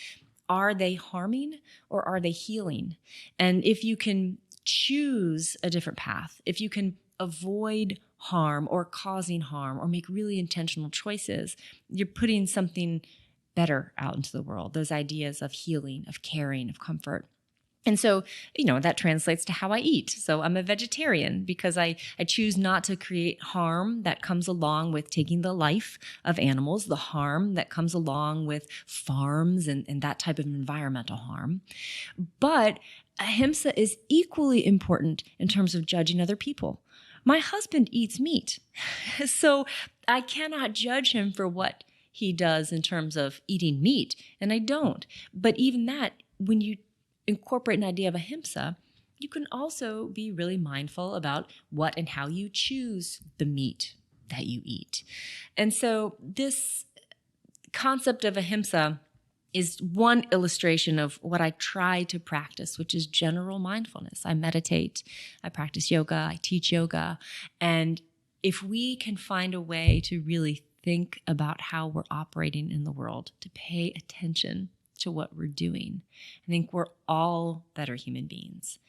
Are they harming or are they healing? And if you can choose a different path, if you can avoid harm or causing harm or make really intentional choices, you're putting something better out into the world. Those ideas of healing, of caring, of comfort. And so, that translates to how I eat. So I'm a vegetarian because I choose not to create harm that comes along with taking the life of animals, the harm that comes along with farms and that type of environmental harm. But ahimsa is equally important in terms of judging other people. My husband eats meat, so I cannot judge him for what he does in terms of eating meat, and I don't. But even that, when you incorporate an idea of ahimsa, you can also be really mindful about what and how you choose the meat that you eat. And so this concept of ahimsa is one illustration of what I try to practice, which is general mindfulness. I meditate, I practice yoga, I teach yoga. And if we can find a way to really think about how we're operating in the world, to pay attention to what we're doing, I think we're all better human beings.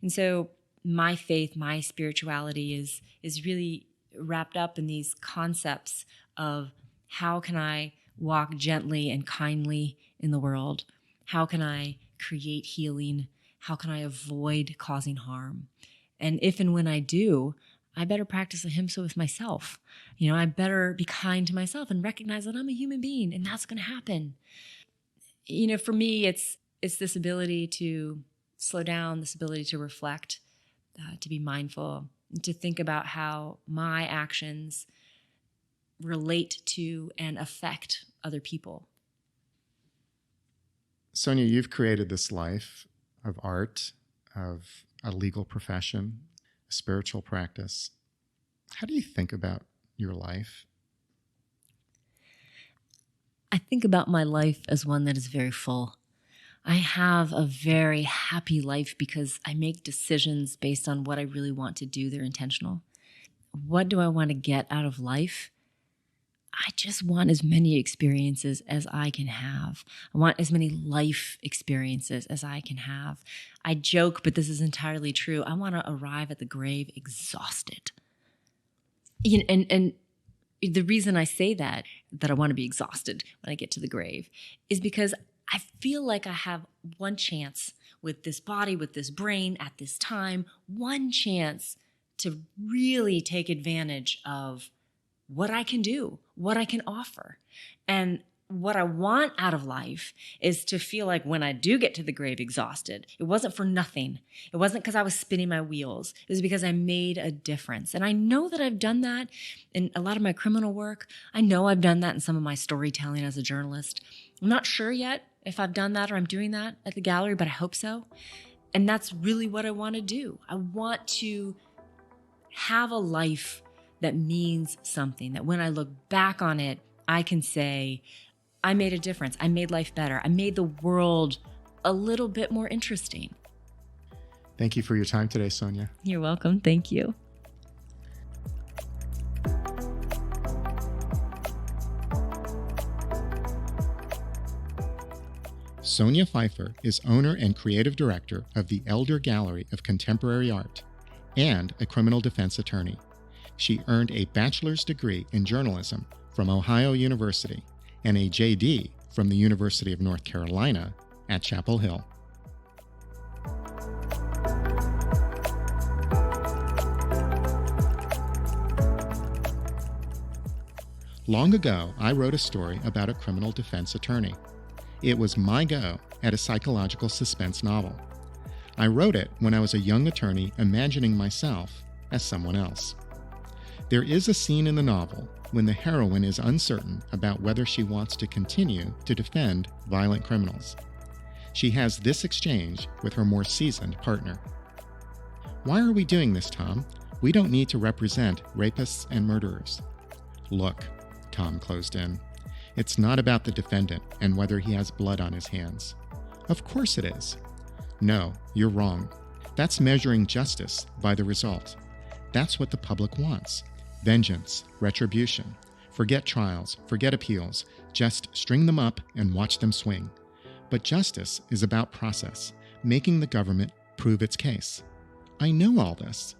And so my faith, my spirituality is really wrapped up in these concepts of how can I walk gently and kindly in the world? How can I create healing? How can I avoid causing harm? And if and when I do, I better practice ahimsa with myself. I better be kind to myself and recognize that I'm a human being and that's going to happen. For me, it's this ability to slow down, this ability to reflect, to be mindful, to think about how my actions relate to and affect other people. Sonia, you've created this life of art, of a legal profession, a spiritual practice. How do you think about your life? I think about my life as one that is very full. I have a very happy life because I make decisions based on what I really want to do. They're intentional. What do I want to get out of life? I just want as many experiences as I can have. I want as many life experiences as I can have. I joke, but this is entirely true. I want to arrive at the grave exhausted. And the reason I say that I want to be exhausted when I get to the grave, is because I feel like I have one chance with this body, with this brain, at this time, one chance to really take advantage of what I can do, what I can offer. And what I want out of life is to feel like when I do get to the grave exhausted, it wasn't for nothing. It wasn't because I was spinning my wheels. It was because I made a difference. And I know that I've done that in a lot of my criminal work. I know I've done that in some of my storytelling as a journalist. I'm not sure yet if I've done that or I'm doing that at the gallery, but I hope so. And that's really what I want to do. I want to have a life that means something, that when I look back on it, I can say, I made a difference. I made life better. I made the world a little bit more interesting. Thank you for your time today, Sonia. You're welcome. Thank you. Sonya Pfeiffer is owner and creative director of the Elder Gallery of Contemporary Art and a criminal defense attorney. She earned a bachelor's degree in journalism from Ohio University and a J.D. from the University of North Carolina at Chapel Hill. Long ago, I wrote a story about a criminal defense attorney. It was my go at a psychological suspense novel. I wrote it when I was a young attorney imagining myself as someone else. There is a scene in the novel when the heroine is uncertain about whether she wants to continue to defend violent criminals. She has this exchange with her more seasoned partner. "Why are we doing this, Tom? We don't need to represent rapists and murderers." "Look," Tom closed in, "it's not about the defendant and whether he has blood on his hands." "Of course it is." "No, you're wrong. That's measuring justice by the result. That's what the public wants. Vengeance, retribution. Forget trials, forget appeals. Just string them up and watch them swing. But justice is about process, making the government prove its case." "I know all this."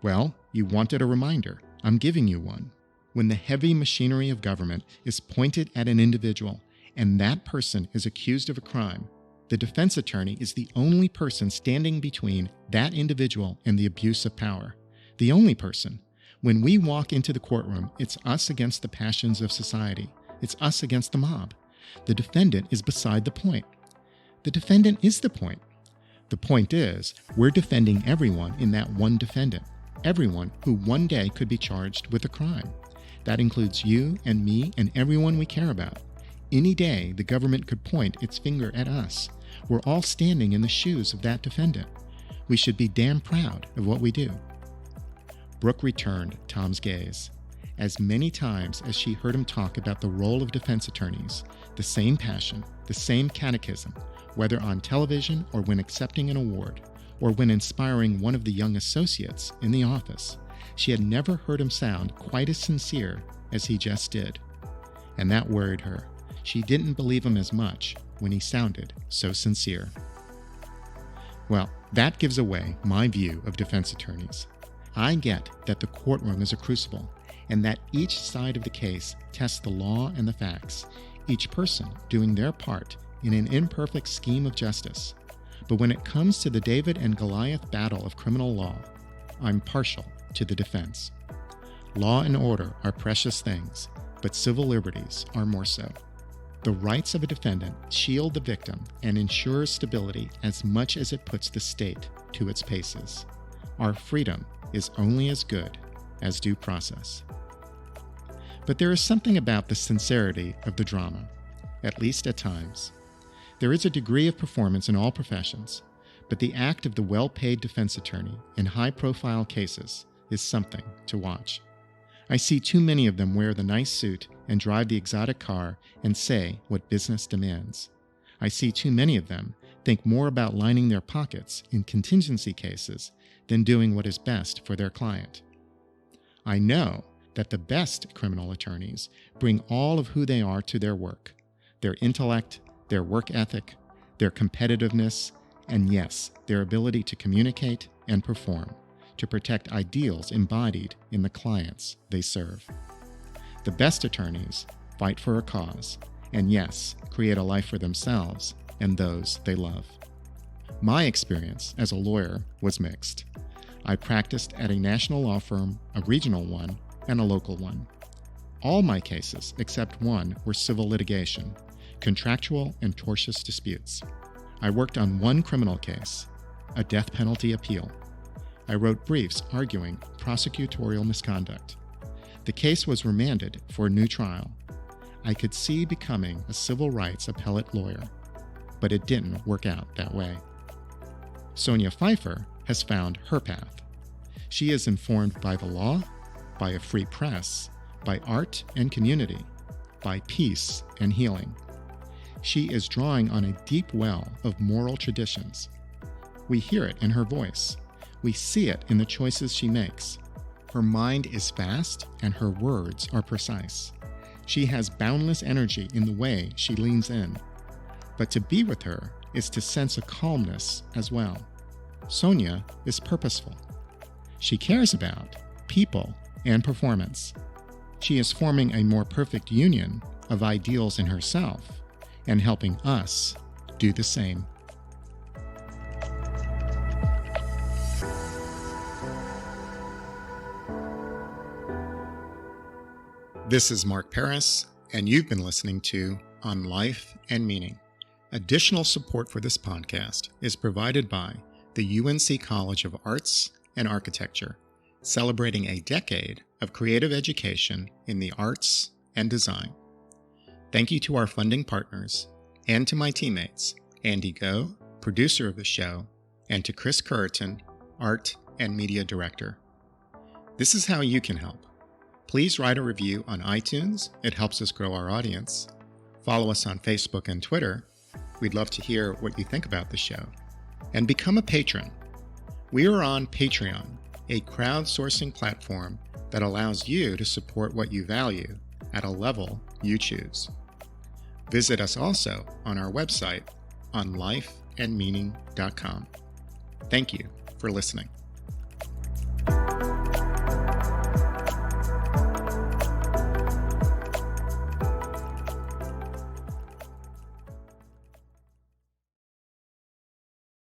"Well, you wanted a reminder. I'm giving you one. When the heavy machinery of government is pointed at an individual and that person is accused of a crime, the defense attorney is the only person standing between that individual and the abuse of power. The only person. When we walk into the courtroom, it's us against the passions of society. It's us against the mob. The defendant is beside the point. The defendant is the point. The point is, we're defending everyone in that one defendant, everyone who one day could be charged with a crime. That includes you and me and everyone we care about. Any day, the government could point its finger at us. We're all standing in the shoes of that defendant. We should be damn proud of what we do." Brooke returned Tom's gaze. As many times as she heard him talk about the role of defense attorneys, the same passion, the same catechism, whether on television or when accepting an award, or when inspiring one of the young associates in the office, she had never heard him sound quite as sincere as he just did. And that worried her. She didn't believe him as much when he sounded so sincere. Well, that gives away my view of defense attorneys. I get that the courtroom is a crucible, and that each side of the case tests the law and the facts, each person doing their part in an imperfect scheme of justice. But when it comes to the David and Goliath battle of criminal law, I'm partial to the defense. Law and order are precious things, but civil liberties are more so. The rights of a defendant shield the victim and ensure stability as much as it puts the state to its paces. Our freedom is only as good as due process. But there is something about the sincerity of the drama, at least at times. There is a degree of performance in all professions, but the act of the well-paid defense attorney in high-profile cases is something to watch. I see too many of them wear the nice suit and drive the exotic car and say what business demands. I see too many of them think more about lining their pockets in contingency cases than doing what is best for their client. I know that the best criminal attorneys bring all of who they are to their work, their intellect, their work ethic, their competitiveness, and yes, their ability to communicate and perform, to protect ideals embodied in the clients they serve. The best attorneys fight for a cause, and yes, create a life for themselves and those they love. My experience as a lawyer was mixed. I practiced at a national law firm, a regional one, and a local one. All my cases, except one, were civil litigation, contractual and tortious disputes. I worked on one criminal case, a death penalty appeal. I wrote briefs arguing prosecutorial misconduct. The case was remanded for a new trial. I could see becoming a civil rights appellate lawyer, but it didn't work out that way. Sonia Pfeiffer has found her path. She is informed by the law, by a free press, by art and community, by peace and healing. She is drawing on a deep well of moral traditions. We hear it in her voice. We see it in the choices she makes. Her mind is fast and her words are precise. She has boundless energy in the way she leans in. But to be with her is to sense a calmness as well. Sonia is purposeful. She cares about people and performance. She is forming a more perfect union of ideals in herself and helping us do the same. This is Mark Paris, and you've been listening to On Life and Meaning. Additional support for this podcast is provided by the UNC College of Arts and Architecture, celebrating a decade of creative education in the arts and design. Thank you to our funding partners, and to my teammates, Andy Go, producer of the show, and to Chris Curriton, art and media director. This is how you can help. Please write a review on iTunes. It helps us grow our audience. Follow us on Facebook and Twitter. We'd love to hear what you think about the show. And become a patron. We are on Patreon, a crowdsourcing platform that allows you to support what you value at a level you choose. Visit us also on our website on lifeandmeaning.com. Thank you for listening.